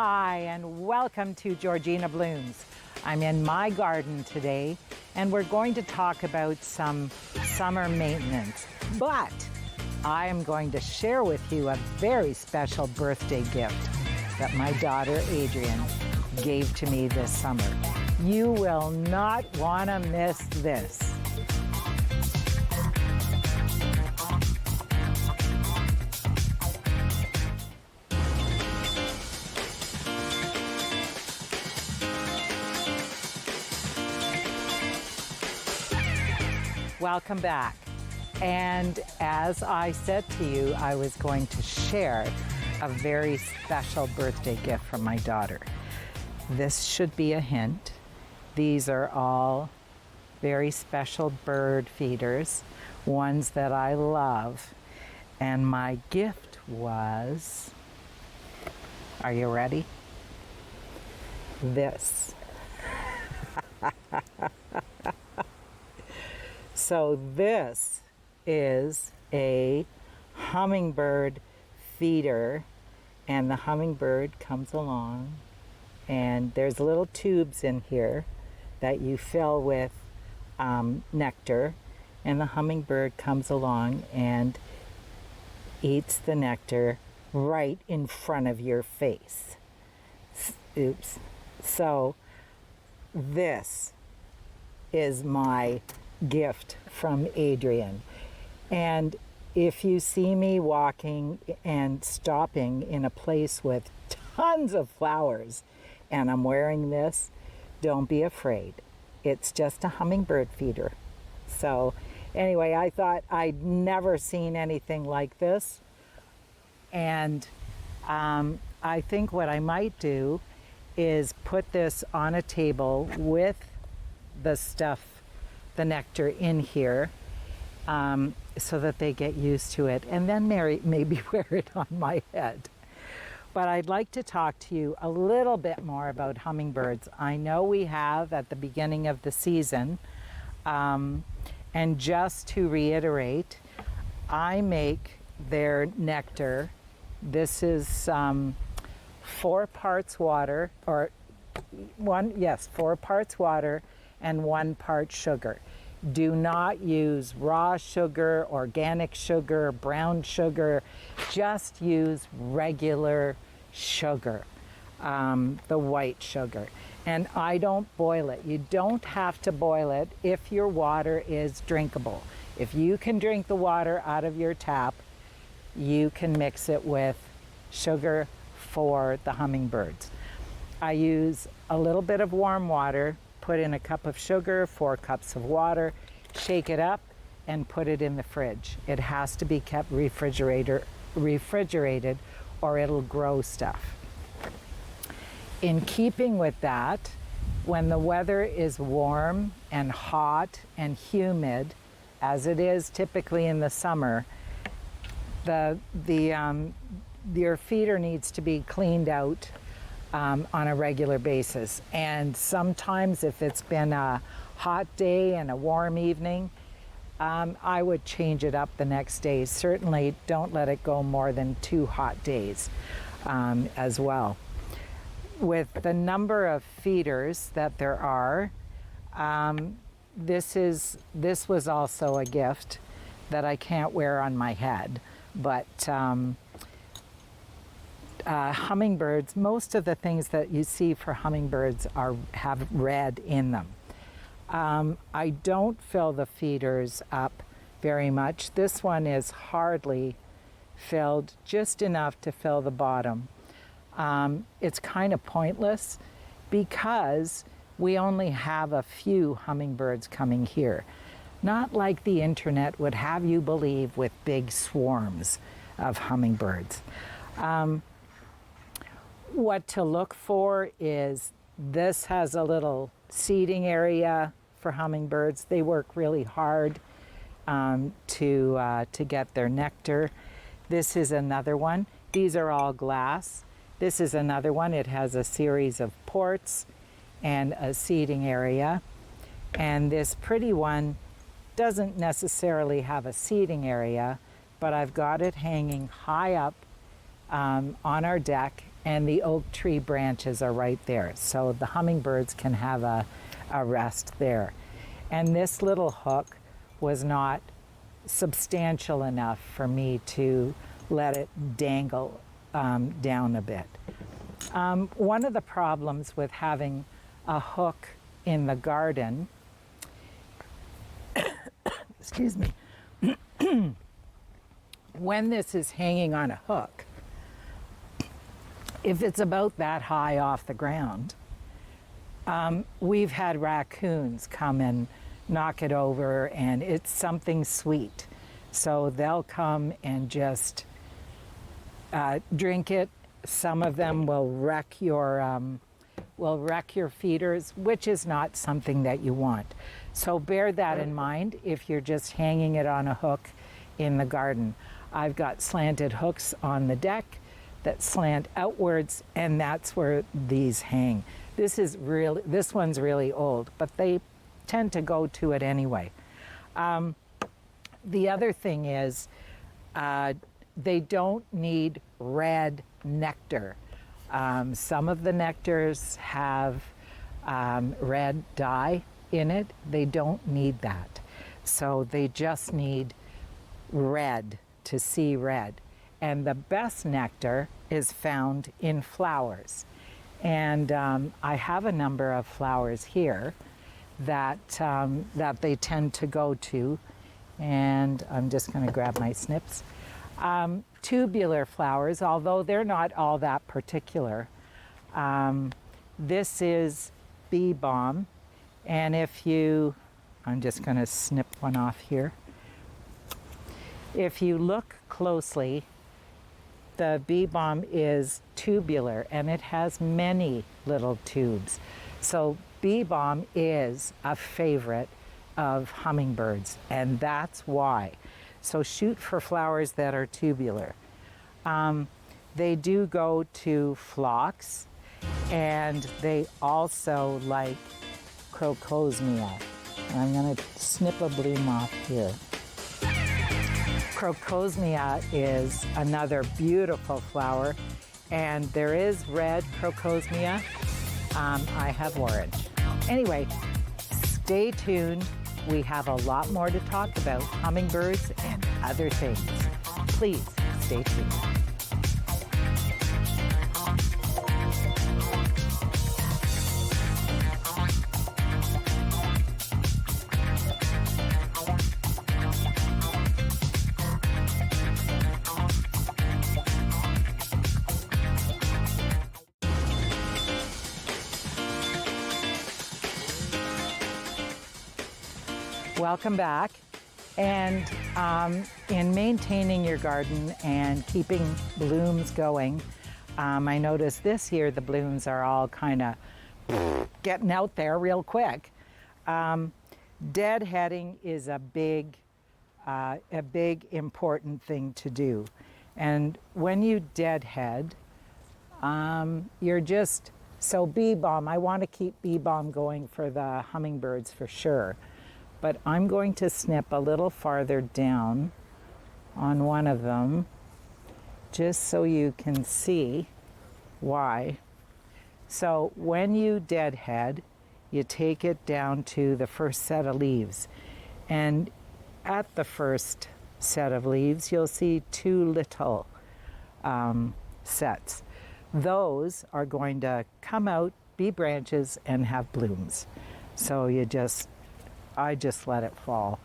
Hi, and welcome to Georgina Blooms. I'm in my garden today, and we're going to talk about some summer maintenance. But I am going to share with you a very special birthday gift that my daughter Adrian gave to me this summer. You will not want to miss this. Welcome back. And as I said to you, I was going to share a very special birthday gift from my daughter. This should be a hint. These are all very special bird feeders, ones that I love. And my gift was, are you ready? This. So this is a hummingbird feeder, and the hummingbird comes along, and there's little tubes in here that you fill with nectar, and the hummingbird comes along and eats the nectar right in front of your face. Oops. So this is my gift from Adrian. And if you see me walking and stopping in a place with tons of flowers and I'm wearing this, don't be afraid. It's just a hummingbird feeder. So anyway, I thought I'd never seen anything like this. And I think what I might do is put this on a table with the stuff, the nectar in here, so that they get used to it, and then maybe wear it on my head. But I'd like to talk to you a little bit more about hummingbirds. I know we have at the beginning of the season, and just to reiterate, I make their nectar. This is 4 parts water, or 4 parts water and 1 part sugar. Do not use raw sugar, organic sugar, brown sugar. Just use regular sugar, the white sugar. And I don't boil it. You don't have to boil it if your water is drinkable. If you can drink the water out of your tap, you can mix it with sugar for the hummingbirds. I use a little bit of warm water, put in a cup of sugar, 4 cups of water, shake it up, and put it in the fridge. It has to be kept refrigerated or it'll grow stuff. In keeping with that, when the weather is warm and hot and humid, as it is typically in the summer, your feeder needs to be cleaned out on a regular basis. And sometimes if it's been a hot day and a warm evening, I would change it up the next day. Certainly don't let it go more than 2 hot days as well. With the number of feeders that there are, this was also a gift that I can't wear on my head, but hummingbirds, most of the things that you see for hummingbirds have red in them. I don't fill the feeders up very much. This one is hardly filled, just enough to fill the bottom. It's kind of pointless because we only have a few hummingbirds coming here. Not like the internet would have you believe with big swarms of hummingbirds. What to look for is this has a little seeding area for hummingbirds. They work really hard to get their nectar. This is another one. These are all glass. This is another one. It has a series of ports and a seeding area. And this pretty one doesn't necessarily have a seating area, but I've got it hanging high up on our deck, and the oak tree branches are right there. So the hummingbirds can have a rest there. And this little hook was not substantial enough for me to let it dangle down a bit. One of the problems with having a hook in the garden, excuse me, when this is hanging on a hook, if it's about that high off the ground, we've had raccoons come and knock it over, and it's something sweet. So they'll come and just drink it. Some of them will wreck your feeders, which is not something that you want. So bear that in mind if you're just hanging it on a hook in the garden. I've got slanted hooks on the deck that slant outwards, and that's where these hang. This one's really old, but they tend to go to it anyway. The other thing is, they don't need red nectar. Some of the nectars have red dye in it. They don't need that. So they just need red to see red. And the best nectar is found in flowers. And I have a number of flowers here that they tend to go to. And I'm just going to grab my snips. Tubular flowers, although they're not all that particular. This is bee balm. And I'm just going to snip one off here. If you look closely, the bee balm is tubular, and it has many little tubes. So bee balm is a favorite of hummingbirds, and that's why. So shoot for flowers that are tubular. They do go to phlox, and they also like crocosmia. And I'm going to snip a bloom off here. Crocosmia is another beautiful flower, and there is red crocosmia. I have orange. Anyway, stay tuned. We have a lot more to talk about hummingbirds and other things. Please stay tuned. Welcome back. And in maintaining your garden and keeping blooms going, I noticed this year the blooms are all kind of getting out there real quick. Deadheading is a big important thing to do. And when you deadhead, so bee balm, I want to keep bee balm going for the hummingbirds for sure. But I'm going to snip a little farther down on one of them, just so you can see why. So when you deadhead, you take it down to the first set of leaves. And at the first set of leaves, you'll see two little sets. Those are going to come out, be branches, and have blooms. So I just let it fall.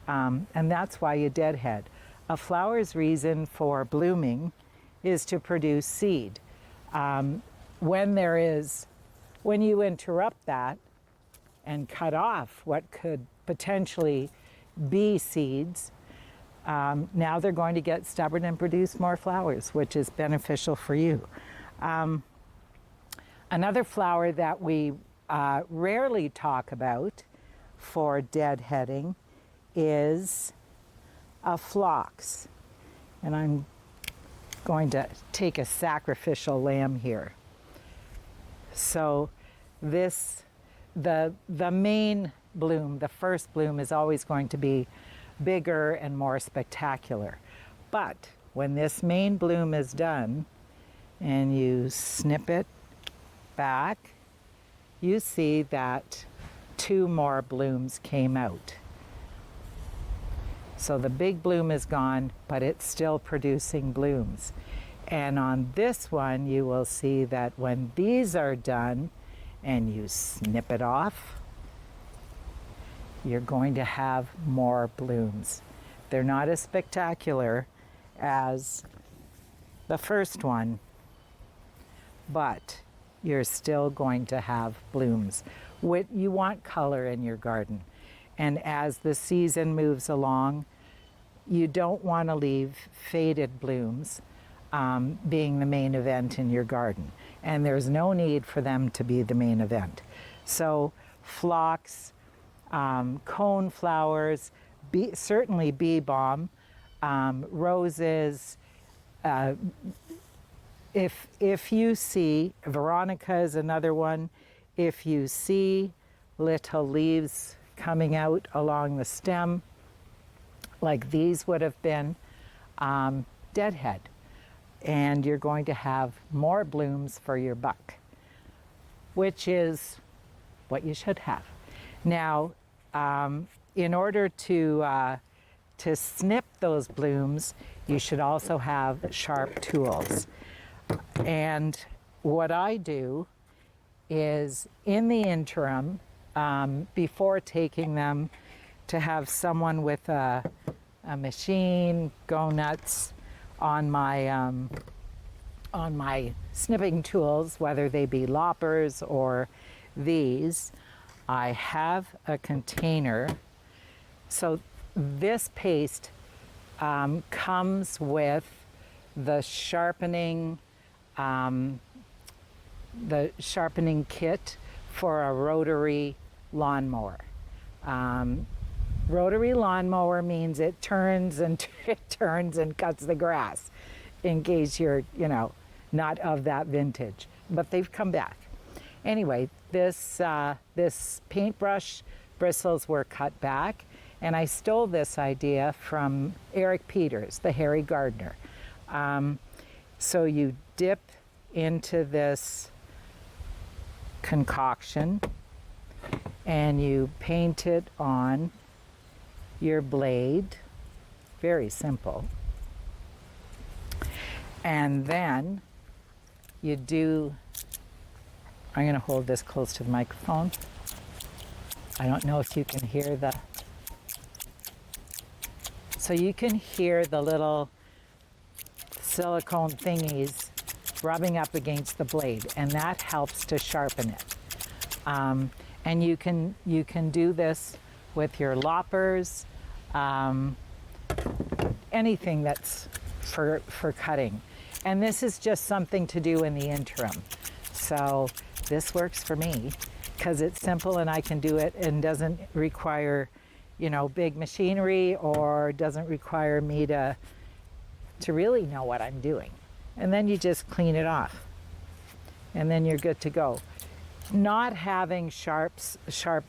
And that's why you deadhead. A flower's reason for blooming is to produce seed. When you interrupt that and cut off what could potentially be seeds, now they're going to get stubborn and produce more flowers, which is beneficial for you. Another flower that we rarely talk about for deadheading is a phlox. And I'm going to take a sacrificial lamb here. So the main bloom, the first bloom, is always going to be bigger and more spectacular. But when this main bloom is done, and you snip it back, you see that 2 more blooms came out. So the big bloom is gone, but it's still producing blooms. And on this one, you will see that when these are done and you snip it off, you're going to have more blooms. They're not as spectacular as the first one, but you're still going to have blooms. You want color in your garden. And as the season moves along, you don't want to leave faded blooms being the main event in your garden. And there's no need for them to be the main event. So phlox, cone flowers, certainly bee balm, roses. If you see, Veronica is another one, if you see little leaves coming out along the stem, like these would have been, deadhead. And you're going to have more blooms for your buck, which is what you should have. Now, in order to snip those blooms, you should also have sharp tools. And what I do is, in the interim, before taking them to have someone with a machine go nuts on my snipping tools, whether they be loppers or these, I have a container. So this paste comes with the sharpening kit for a rotary lawnmower. Rotary lawnmower means it turns and it turns and cuts the grass, in case you're, not of that vintage. But they've come back. Anyway, this paintbrush bristles were cut back, and I stole this idea from Eric Peters, the hairy gardener. So you dip into this concoction and you paint it on your blade. Very simple. And then you do, I'm going to hold this close to the microphone. I don't know if you can hear so you can hear the little silicone thingies rubbing up against the blade, and that helps to sharpen it. And you can do this with your loppers, anything that's for cutting. And this is just something to do in the interim. So this works for me because it's simple and I can do it and doesn't require, big machinery, or doesn't require me to really know what I'm doing. And then you just clean it off and then you're good to go. Not having sharp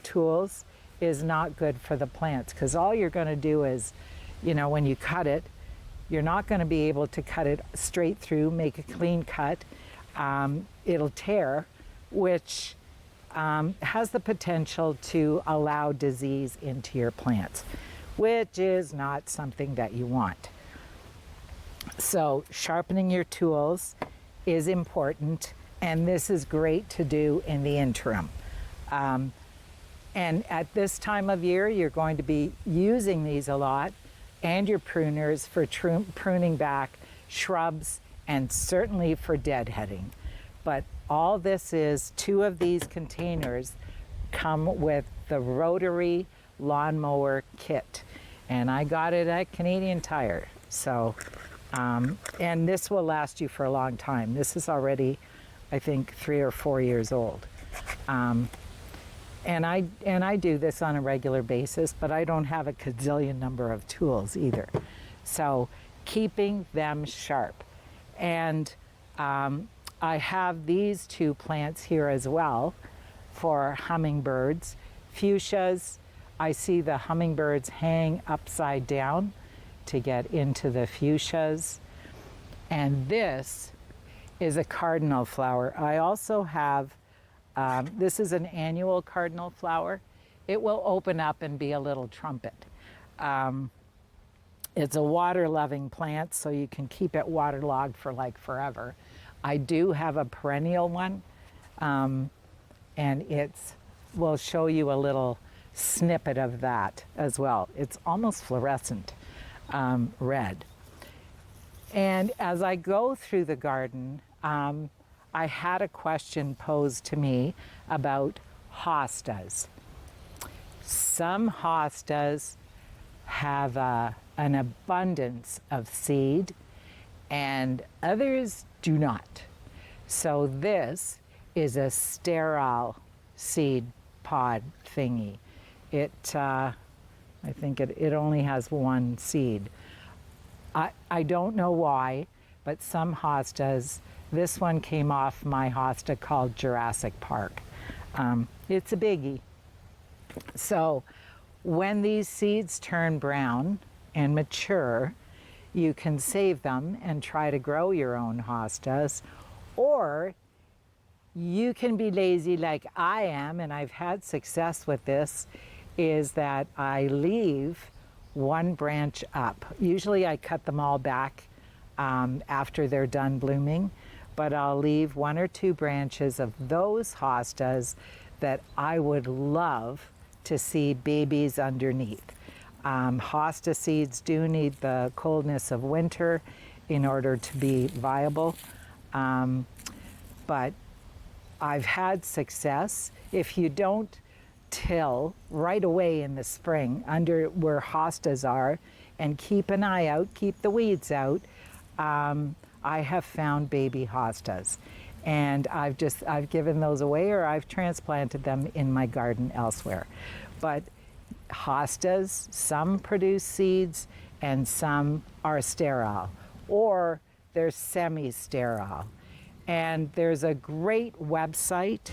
tools is not good for the plants, because all you're going to do is, when you cut it, you're not going to be able to cut it straight through, make a clean cut. It'll tear, which has the potential to allow disease into your plants, which is not something that you want. So sharpening your tools is important, and this is great to do in the interim. And at this time of year, you're going to be using these a lot, and your pruners for pruning back shrubs, and certainly for deadheading. But all this is, 2 of these containers come with the rotary lawnmower kit. And I got it at Canadian Tire. So, and this will last you for a long time. This is already, I think, 3 or 4 years old. And I do this on a regular basis, but I don't have a gazillion number of tools either. So keeping them sharp. And I have these 2 plants here as well for hummingbirds. Fuchsias, I see the hummingbirds hang upside down to get into the fuchsias. And this is a cardinal flower. I also have, this is an annual cardinal flower. It will open up and be a little trumpet. It's a water-loving plant, so you can keep it waterlogged for like forever. I do have a perennial one, and we'll show you a little snippet of that as well. It's almost fluorescent red. And as I go through the garden, I had a question posed to me about hostas. Some hostas have an abundance of seed and others do not. So this is a sterile seed pod thingy. I think it only has one seed. I don't know why, but some hostas, this one came off my hosta called Jurassic Park. It's a biggie. So when these seeds turn brown and mature, you can save them and try to grow your own hostas, or you can be lazy like I am, and I've had success with this, is that I leave one branch up. Usually I cut them all back after they're done blooming, but I'll leave one or two branches of those hostas that I would love to see babies underneath. Hosta seeds do need the coldness of winter in order to be viable, but I've had success. If you don't till right away in the spring under where hostas are and keep an eye out, keep the weeds out, I have found baby hostas, and I've given those away, or I've transplanted them in my garden elsewhere. But hostas, some produce seeds and some are sterile, or they're semi-sterile. And there's a great website.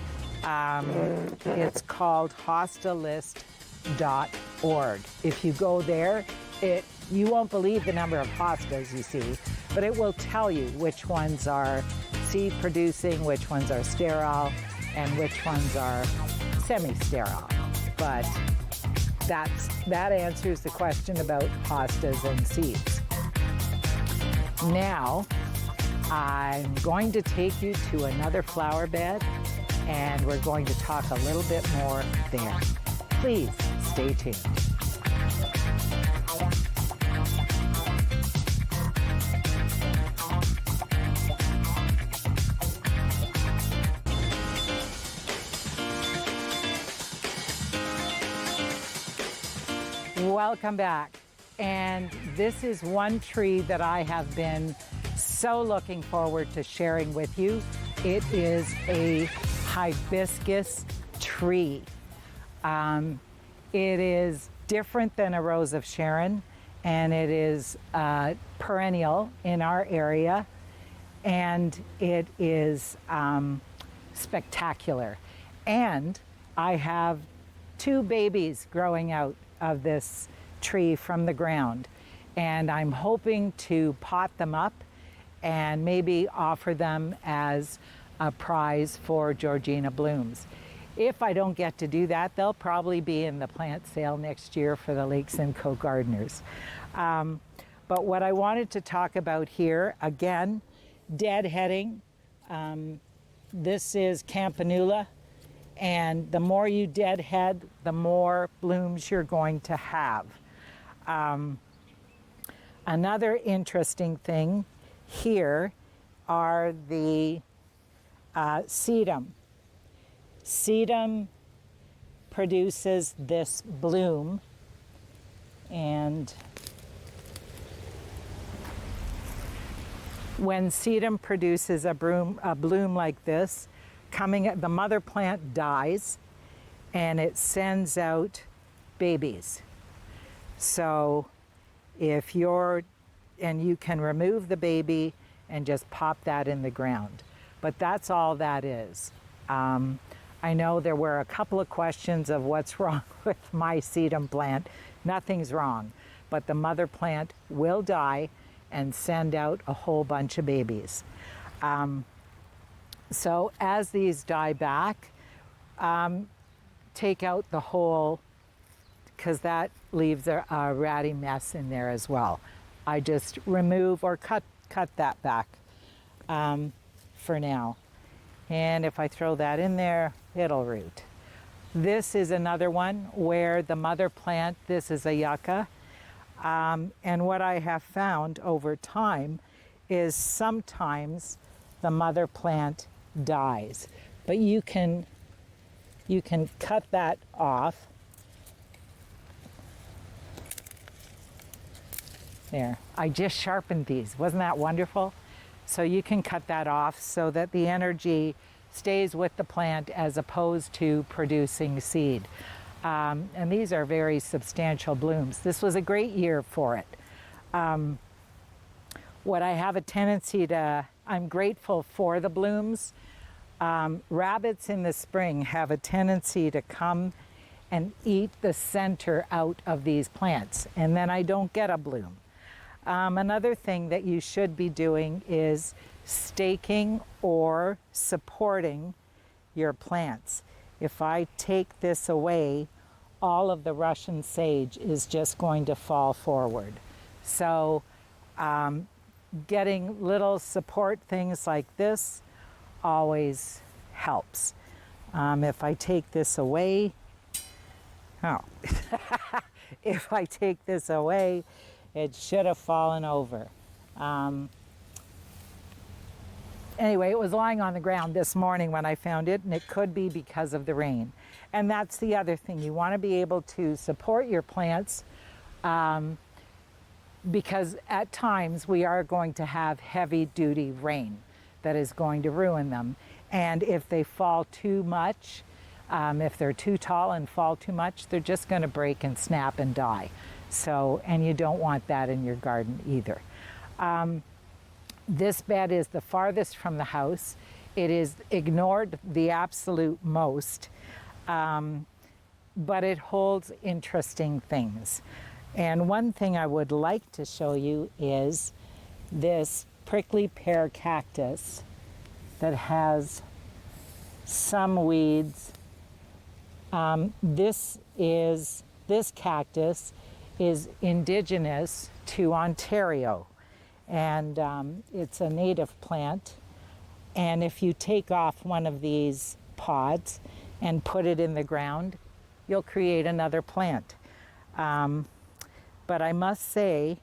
It's called hostalist.org. If you go there, you won't believe the number of hostas you see, but it will tell you which ones are seed producing, which ones are sterile, and which ones are semi-sterile. But that answers the question about hostas and seeds. Now, I'm going to take you to another flower bed, and we're going to talk a little bit more there. Please stay tuned. Welcome back. And this is one tree that I have been so looking forward to sharing with you. It is a hibiscus tree. It is different than a rose of Sharon, and it is perennial in our area, and it is spectacular. And I have two babies growing out of this tree from the ground, and I'm hoping to pot them up and maybe offer them as a prize for Georgina blooms. If I don't get to do that, they'll probably be in the plant sale next year for the Lake Simcoe gardeners. But what I wanted to talk about here, again, deadheading. This is Campanula, and the more you deadhead, the more blooms you're going to have. Another interesting thing here are the sedum. Sedum produces this bloom, and when sedum produces a bloom like this, the mother plant dies and it sends out babies. So if you can remove the baby and just pop that in the ground. But that's all that is. I know there were a couple of questions of what's wrong with my sedum plant. Nothing's wrong, but the mother plant will die and send out a whole bunch of babies. So as these die back, take out the whole, because that leaves a ratty mess in there as well. I just remove or cut that back for now. And if I throw that in there, it'll root. This is another one where the mother plant, this is a yucca. And what I have found over time is sometimes the mother plant dies, but you can cut that off. There, I just sharpened these. Wasn't that wonderful? So you can cut that off so that the energy stays with the plant as opposed to producing seed. And these are very substantial blooms. This was a great year for it. What I have a tendency to, I'm grateful for the blooms. Rabbits in the spring have a tendency to come and eat the center out of these plants, and then I don't get a bloom. Another thing that you should be doing is staking or supporting your plants. If I take this away, all of the Russian sage is just going to fall forward. So getting little support things like this always helps. If I take this away, if I take this away, it should have fallen over. Anyway, it was lying on the ground this morning when I found it, and it could be because of the rain. And that's the other thing. You want to be able to support your plants because at times we are going to have heavy-duty rain that is going to ruin them. And if they fall too much, if they're too tall and fall too much, they're just going to break and snap and die. So, and you don't want that in your garden either. This bed is the farthest from the house. It is ignored the absolute most, but it holds interesting things. And one thing I would like to show you is this prickly pear cactus that has some weeds. This cactus is indigenous to Ontario, and it's a native plant. And if you take off one of these pods and put it in the ground, you'll create another plant. But I must say,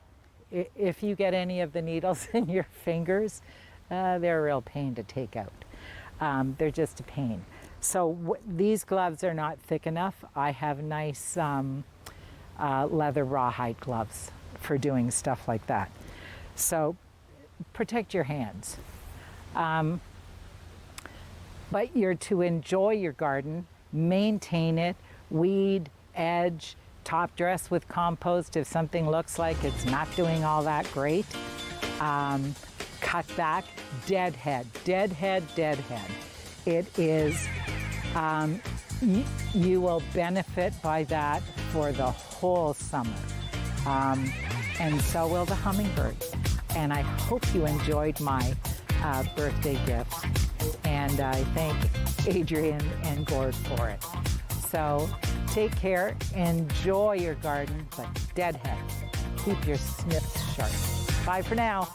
if you get any of the needles in your fingers, they're a real pain to take out. They're just a pain. So these gloves are not thick enough. I have nice leather rawhide gloves for doing stuff like that. So protect your hands. But you're to enjoy your garden, maintain it, weed, edge, top dress with compost if something looks like it's not doing all that great. Cut back, deadhead. It is, you will benefit by that for the whole summer. And so will the hummingbirds. And I hope you enjoyed my birthday gift. And I thank Adrian and Gord for it. So take care, enjoy your garden, but deadhead, keep your snips sharp. Bye for now.